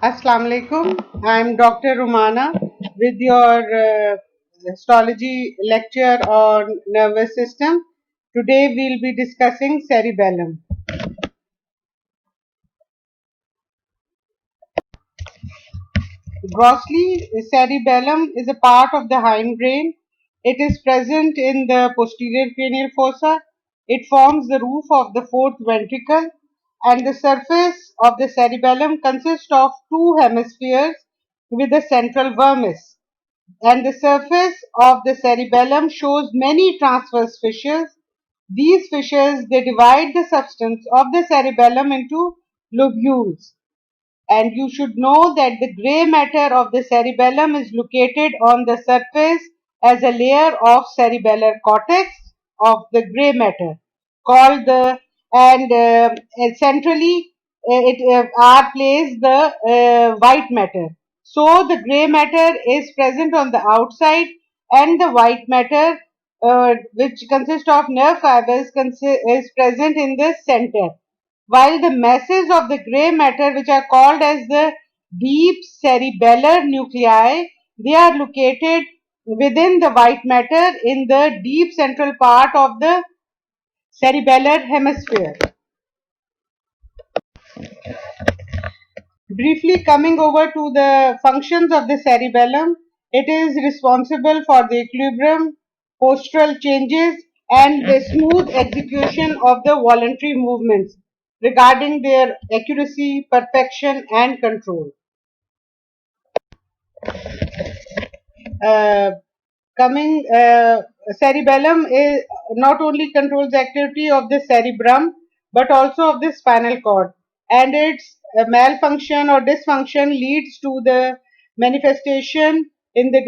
Assalamu alaikum. I'm Dr. Rumana with your histology lecture on nervous system. Today we'll be discussing cerebellum. Grossly, cerebellum is a part of the hindbrain. It is present in the posterior cranial fossa. It forms the roof of the fourth ventricle, and the surface of the cerebellum consists of two hemispheres with a central vermis. And the surface of the cerebellum shows many transverse fissures. These fissures they divide the substance of the cerebellum into lobules. And you should know that the gray matter of the cerebellum is located on the surface as a layer of cerebellar cortex of the gray matter called the and centrally it are placed the white matter. So the gray matter is present on the outside and the white matter which consists of nerve fibers is present in the center, while the masses of the gray matter, which are called as the deep cerebellar nuclei, they are located within the white matter in the deep central part of the cerebellar hemisphere. Briefly coming over to the functions of the cerebellum, it is responsible for the equilibrium, postural changes, and the smooth execution of the voluntary movements regarding their accuracy, perfection, and control. Uh, coming Cerebellum is not only controls the activity of the cerebrum but also of the spinal cord, and its malfunction or dysfunction leads to the manifestation in the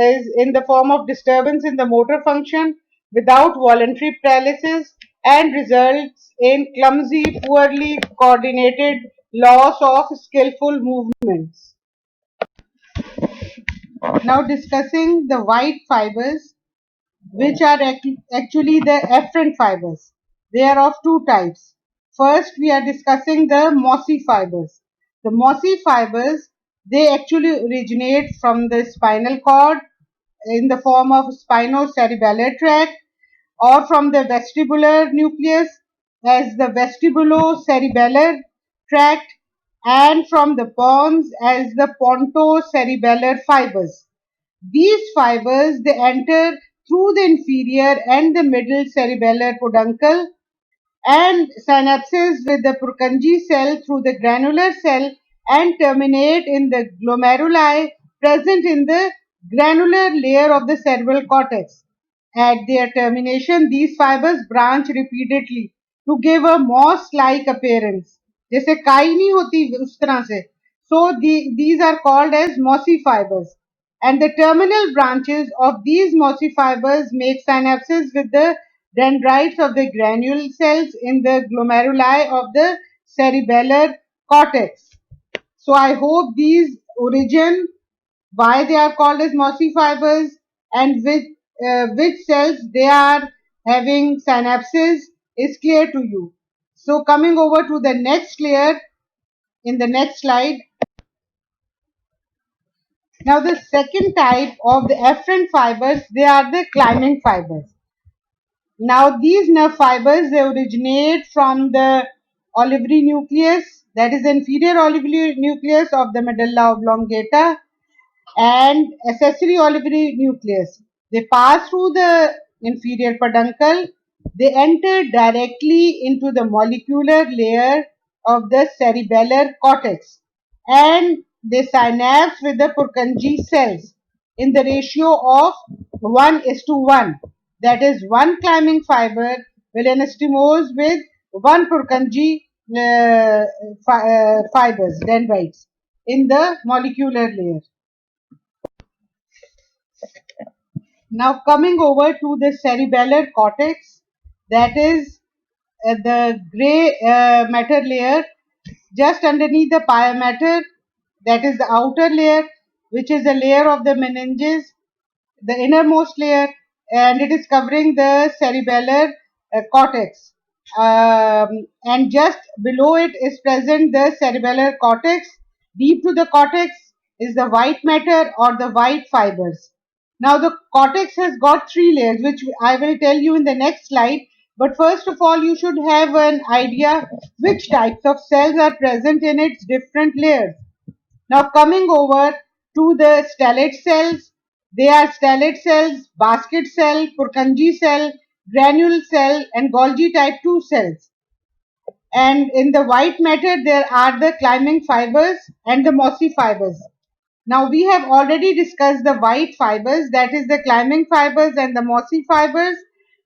is in the form of disturbance in the motor function without voluntary paralysis, and results in clumsy, poorly coordinated loss of skillful movements. Now discussing the white fibers, which are actually the afferent fibers. They are of two types. First, we are discussing the mossy fibers. The mossy fibers, they actually originate from the spinal cord in the form of spinocerebellar tract, or from the vestibular nucleus as the vestibulocerebellar tract, and from the pons as the pontocerebellar fibers. These fibers they enter through the inferior and the middle cerebellar peduncle and synapses with the Purkinje cell through the granular cell and terminate in the glomeruli present in the granular layer of the cerebral cortex. At their termination, these fibers branch repeatedly to give a moss-like appearance. जैसे काई नहीं होती उस तरह से. So these are called as mossy fibers. And the terminal branches of these mossy fibers make synapses with the dendrites of the granule cells in the glomeruli of the cerebellar cortex. So I hope these origin, why they are called as mossy fibers, and which cells they are having synapses is clear to you. So coming over to the next layer in the next slide. Now the second type of the afferent fibers, they are the climbing fibers. Now these nerve fibers they originate from the olivary nucleus, that is the inferior olivary nucleus of the medulla oblongata, and accessory olivary nucleus. They pass through the inferior peduncle. They enter directly into the molecular layer of the cerebellar cortex, and they synapse with the Purkinje cells in the ratio of 1:1. That is, one climbing fiber will anastomose with one Purkinje fibers, dendrites, in the molecular layer. Now coming over to the cerebellar cortex, that is the gray matter layer just underneath the pia mater, that is the outer layer, which is the layer of the meninges, the innermost layer, and it is covering the cerebellar cortex. and just below it is present the cerebellar cortex. Deep to the cortex is the white matter or the white fibers. Now the cortex has got three layers, which I will tell you in the next slide. But first of all, you should have an idea which types of cells are present in its different layers. Now coming over to the stellate cells, they are stellate cells, basket cell, Purkinje cell, granule cell and Golgi type 2 cells. And in the white matter, there are the climbing fibers and the mossy fibers. Now we have already discussed the white fibers, that is the climbing fibers and the mossy fibers.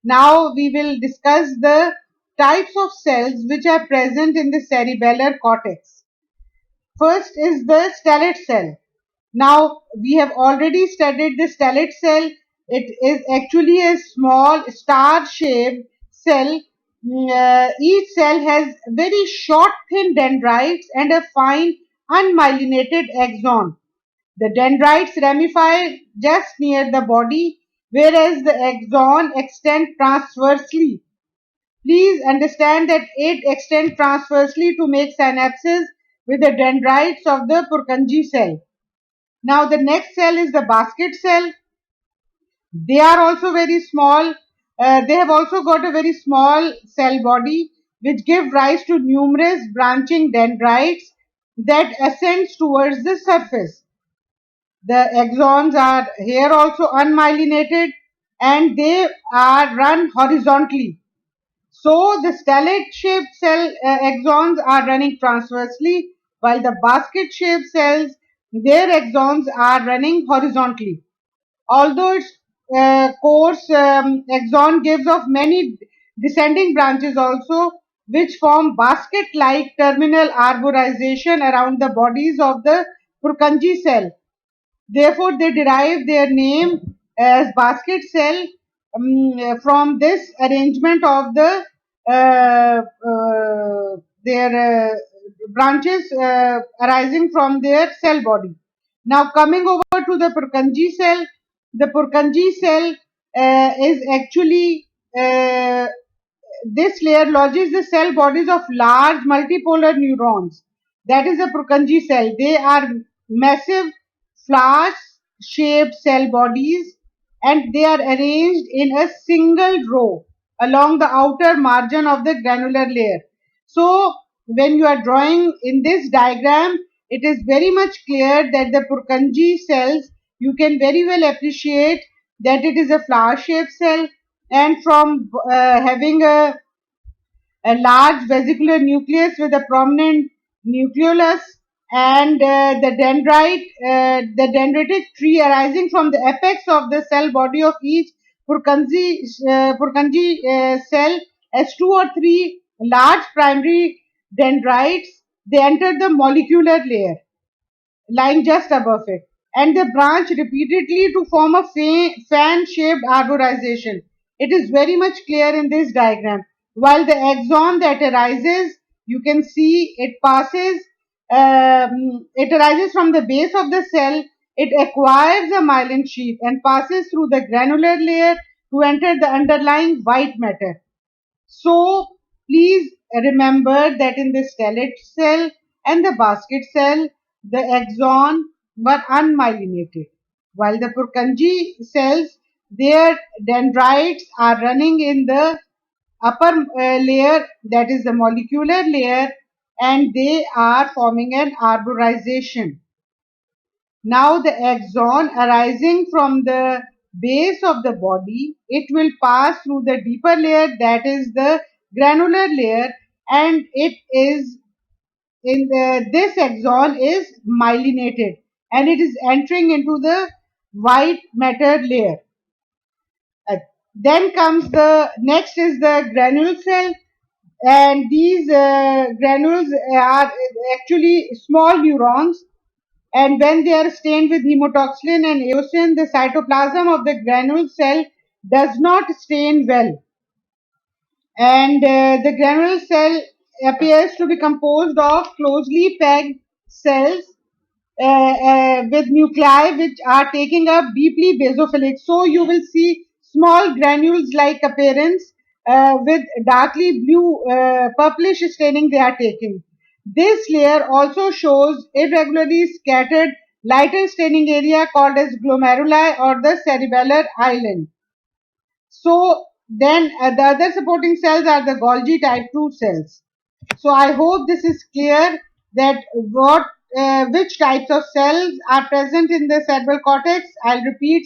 Now we will discuss the types of cells which are present in the cerebellar cortex. First is the stellate cell. Now we have already studied the stellate cell. It is actually a small star-shaped cell. Each cell has very short thin dendrites and a fine unmyelinated axon. The dendrites ramify just near the body, whereas the axon extend transversely. Please understand that it extends transversely to make synapses with the dendrites of the Purkinje cell. Now the next cell is the basket cell. They are also very small. They have also got a very small cell body which give rise to numerous branching dendrites that ascends towards the surface. The axons are here also unmyelinated and they are run horizontally. So the stellate shaped cell axons are running transversely while the basket shaped cells, their axons are running horizontally. Although its coarse axon gives off many descending branches also, which form basket-like terminal arborization around the bodies of the Purkinje cell. Therefore, they derive their name as basket cell from this arrangement of their branches arising from their cell body. Now, coming over to the Purkinje cell, the Purkinje cell is actually this layer lodges the cell bodies of large multipolar neurons. That is a Purkinje cell. They are massive flask-shaped cell bodies and they are arranged in a single row along the outer margin of the granular layer. So, when you are drawing in this diagram, it is very much clear that the Purkinje cells, you can very well appreciate that it is a flower-shaped cell and from having a large vesicular nucleus with a prominent nucleolus and the dendritic tree arising from the apex of the cell body of each Purkinje cell has two or three large primary dendrites. They enter the molecular layer lying just above it, and they branch repeatedly to form a fan-shaped arborization. It is very much clear in this diagram. While the axon that arises, you can see it arises from the base of the cell. It acquires a myelin sheath and passes through the granular layer to enter the underlying white matter. So please remember that in the stellate cell and the basket cell, the axon were unmyelinated, while the Purkinje cells, their dendrites are running in the upper layer, that is the molecular layer, and they are forming an arborization. Now the axon arising from the base of the body, it will pass through the deeper layer, that is the granular layer, and it is this axon is myelinated and it is entering into the white matter layer. Then comes the next is the granule cell, and these granules are actually small neurons, and when they are stained with hemotoxin and eosin, the cytoplasm of the granule cell does not stain well, and the granule cell appears to be composed of closely packed cells with nuclei which are taking up deeply basophilic. So you will see small granules like appearance with darkly blue purplish staining they are taking. This layer also shows irregularly scattered lighter staining area called as glomeruli or the cerebellar island. So then the other supporting cells are the Golgi type 2 cells. So I hope this is clear that which types of cells are present in the cerebral cortex. I'll repeat: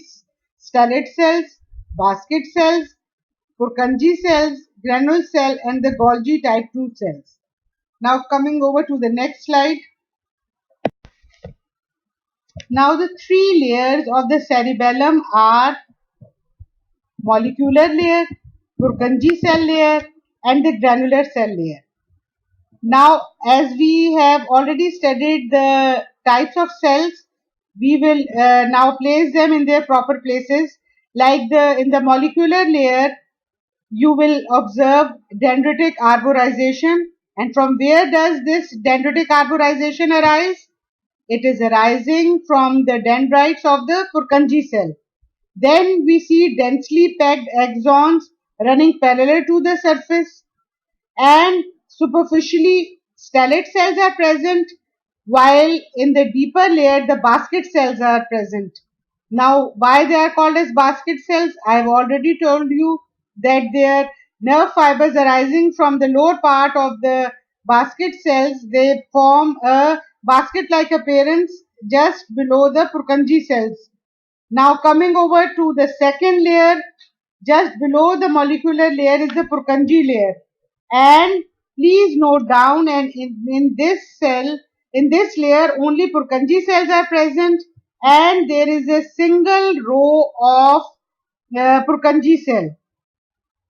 stellate cells, basket cells, Purkinje cells, granule cell, and the Golgi type 2 cells. Now coming over to the next slide. Now the three layers of the cerebellum are molecular layer, Purkinje cell layer, and the granular cell layer. Now, as we have already studied the types of cells, we will now place them in their proper places. Like in the molecular layer, you will observe dendritic arborization. And from where does this dendritic arborization arise? It is arising from the dendrites of the Purkinje cell. Then we see densely packed axons running parallel to the surface, and superficially stellate cells are present, while in the deeper layer the basket cells are present. Now, why they are called as basket cells? I have already told you that their nerve fibers arising from the lower part of the basket cells, they form a basket-like appearance just below the Purkinje cells. Now coming over to the second layer, just below the molecular layer is the Purkinje layer. And please note down, and in this cell, in this layer, only Purkinje cells are present, and there is a single row of Purkinje cell.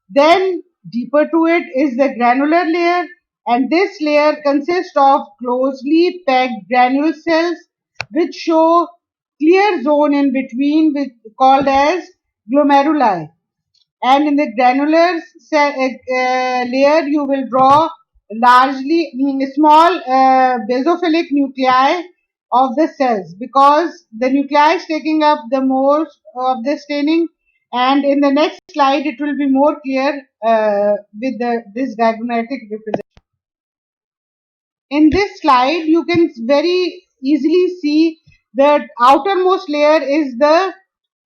Then deeper to it is the granular layer, and this layer consists of closely packed granule cells which show clear zone in between, which called as glomeruli. And in the granular layer you will draw largely small basophilic nuclei of the cells, because the nuclei is taking up the most of the staining, and in the next slide it will be more clear with this diagrammatic representation. In this slide you can very easily see the outermost layer is the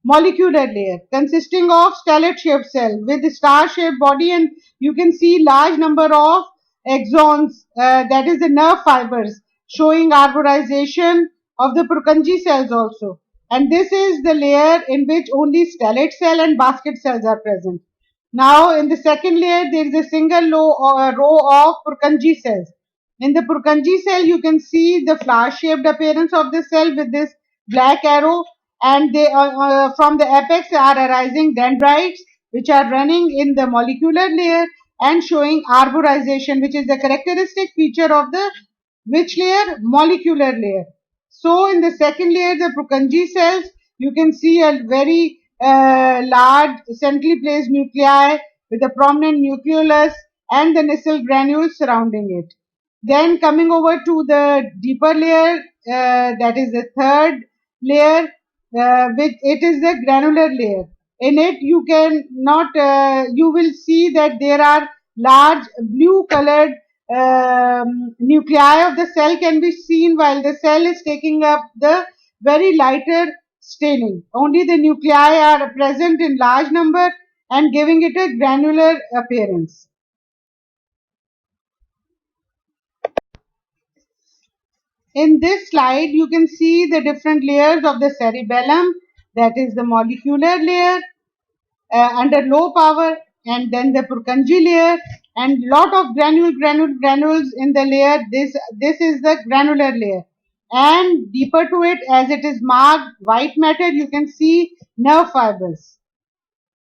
molecular layer consisting of stellate shaped cell with star shaped body, and you can see large number of axons, that is the nerve fibers, showing arborization of the Purkinje cells also. And this is the layer in which only stellate cell and basket cells are present. Now in the second layer there is a single row of Purkinje cells. In the Purkinje cell you can see the flower shaped appearance of the cell with this black arrow, and they from the apex are arising dendrites which are running in the molecular layer and showing arborization, which is the characteristic feature of the which layer? Molecular layer. So in the second layer, the Purkinje cells, you can see a very large centrally placed nuclei with a prominent nucleolus and the nasal granules surrounding it. Then coming over to the deeper layer, that is the third layer, which it is the granular layer. In it you can not, you will see that there are large blue colored nuclei of the cell can be seen while the cell is taking up the very lighter staining. Only the nuclei are present in large number and giving it a granular appearance. In this slide, you can see the different layers of the cerebellum, that is the molecular layer under low power, and then the Purkinje layer, and lot of granules in the layer. This is the granular layer, and deeper to it, as it is marked white matter, you can see nerve fibers.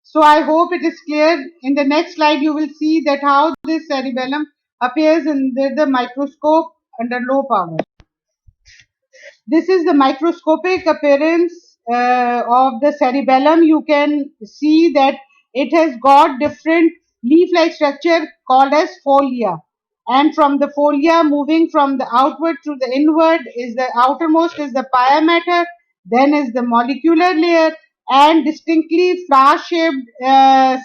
So I hope it is clear. In the next slide, you will see that how this cerebellum appears in the microscope under low power. This is the microscopic appearance of the cerebellum. You can see that it has got different leaf-like structure called as folia. And from the folia, moving from the outward to the inward, is the outermost is the pia mater, then is the molecular layer, and distinctly flower-shaped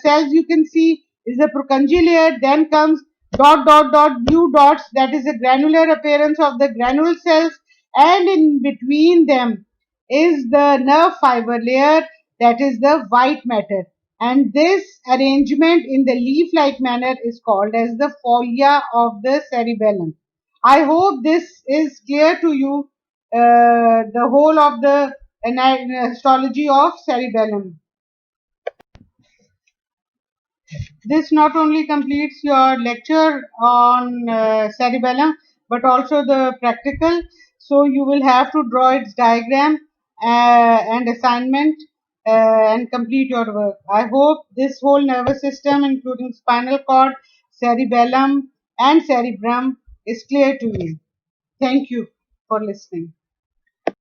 cells you can see is the Purkinje layer. Then comes blue dots, that is the granular appearance of the granule cells, and in between them is the nerve fiber layer, that is the white matter. And this arrangement in the leaf-like manner is called as the folia of the cerebellum. I hope this is clear to you, the whole of the histology of cerebellum. This not only completes your lecture on cerebellum, but also the practical. So you will have to draw its diagram and assignment and complete your work. I hope this whole nervous system, including spinal cord, cerebellum, and cerebrum, is clear to you. Thank you for listening.